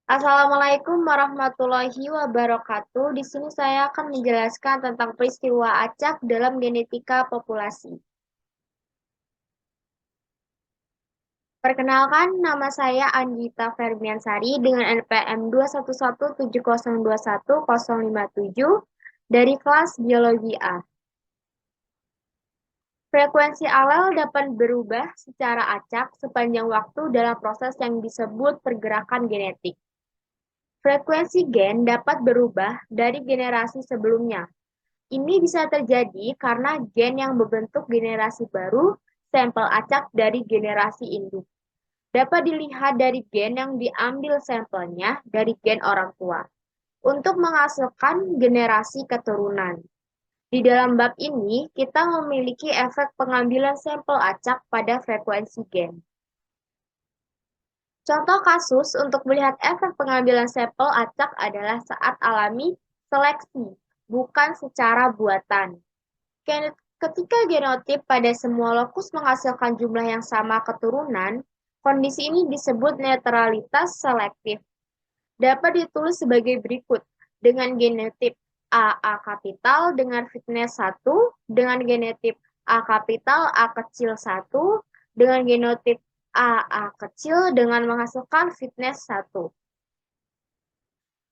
Assalamualaikum warahmatullahi wabarakatuh. Di sini saya akan menjelaskan tentang peristiwa acak dalam genetika populasi. Perkenalkan, nama saya Anggita Fermiansari dengan NPM 21170210057 dari kelas Biologi A. Frekuensi alel dapat berubah secara acak sepanjang waktu dalam proses yang disebut pergerakan genetik. Frekuensi gen dapat berubah dari generasi sebelumnya. Ini bisa terjadi karena gen yang membentuk generasi baru, sampel acak dari generasi induk. Dapat dilihat dari gen yang diambil sampelnya dari gen orang tua untuk menghasilkan generasi keturunan. Di dalam bab ini, kita memiliki efek pengambilan sampel acak pada frekuensi gen. Contoh kasus untuk melihat efek pengambilan sampel acak adalah saat alami seleksi, bukan secara buatan. Ketika genotip pada semua lokus menghasilkan jumlah yang sama keturunan, kondisi ini disebut netralitas selektif. Dapat ditulis sebagai berikut, dengan genotip AA kapital dengan fitness 1, dengan genotip A kapital A kecil 1, dengan genotip AA kecil dengan menghasilkan fitness 1.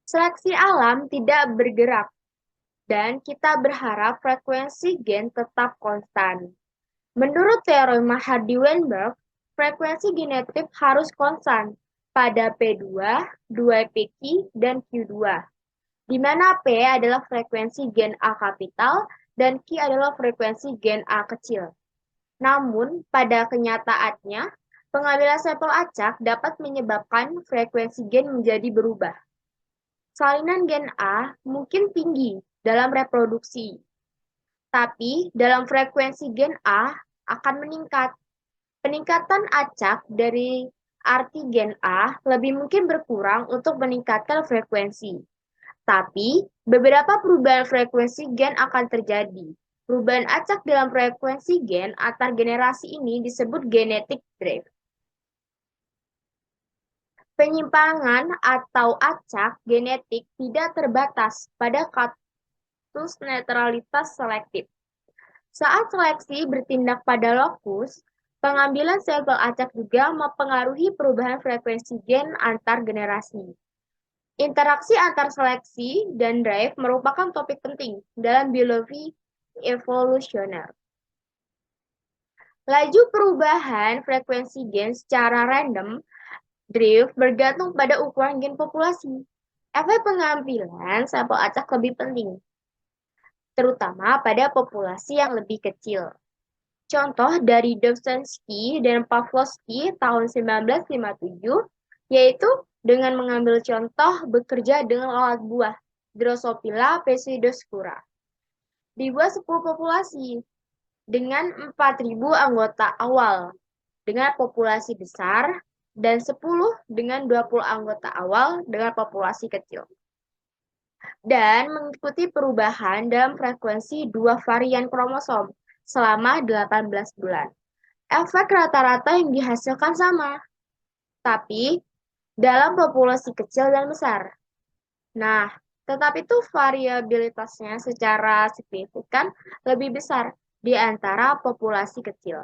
Seleksi alam tidak bergerak, dan kita berharap frekuensi gen tetap konstan. Menurut teorema Hardy-Weinberg, frekuensi genotip harus konstan pada P2, 2pq, dan Q2, di mana P adalah frekuensi gen A kapital dan Q adalah frekuensi gen A kecil. Namun, pada kenyataannya, pengambilan sampel acak dapat menyebabkan frekuensi gen menjadi berubah. Salinan gen A mungkin tinggi dalam reproduksi, tapi dalam frekuensi gen A akan meningkat. Peningkatan acak dari arti gen A lebih mungkin berkurang untuk meningkatkan frekuensi. Tapi, beberapa perubahan frekuensi gen akan terjadi. Perubahan acak dalam frekuensi gen antar generasi ini disebut genetic drift. Penyimpangan atau acak genetik tidak terbatas pada kasus netralitas selektif. Saat seleksi bertindak pada lokus, pengambilan sampel acak juga mempengaruhi perubahan frekuensi gen antar generasi. Interaksi antar seleksi dan drive merupakan topik penting dalam biologi evolusioner. Laju perubahan frekuensi gen secara random drift bergantung pada ukuran gen populasi. Efek pengambilan sampel acak lebih penting, terutama pada populasi yang lebih kecil. Contoh dari Dovzhansky dan Pavlovsky tahun 1957, yaitu dengan mengambil contoh bekerja dengan alat buah Drosophila pseudospora. Dibuat 10 populasi dengan 4.000 anggota awal dengan populasi besar dan 10 dengan 20 anggota awal dengan populasi kecil. Dan mengikuti perubahan dalam frekuensi dua varian kromosom selama 18 bulan. Efek rata-rata yang dihasilkan sama, tapi dalam populasi kecil dan besar. Nah, tetapi itu variabilitasnya secara signifikan lebih besar di antara populasi kecil.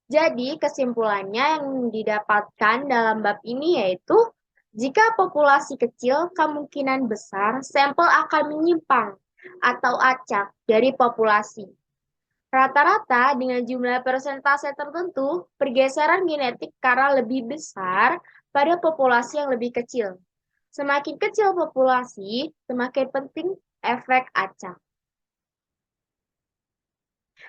Jadi, kesimpulannya yang didapatkan dalam bab ini yaitu, jika populasi kecil, kemungkinan besar sampel akan menyimpang atau acak dari populasi. Rata-rata dengan jumlah persentase tertentu, pergeseran genetik karena lebih besar pada populasi yang lebih kecil. Semakin kecil populasi, semakin penting efek acak.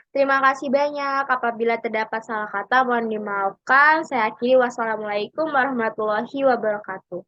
Terima kasih banyak. Apabila terdapat salah kata, mohon dimaafkan. Saya akhiri. Wassalamualaikum warahmatullahi wabarakatuh.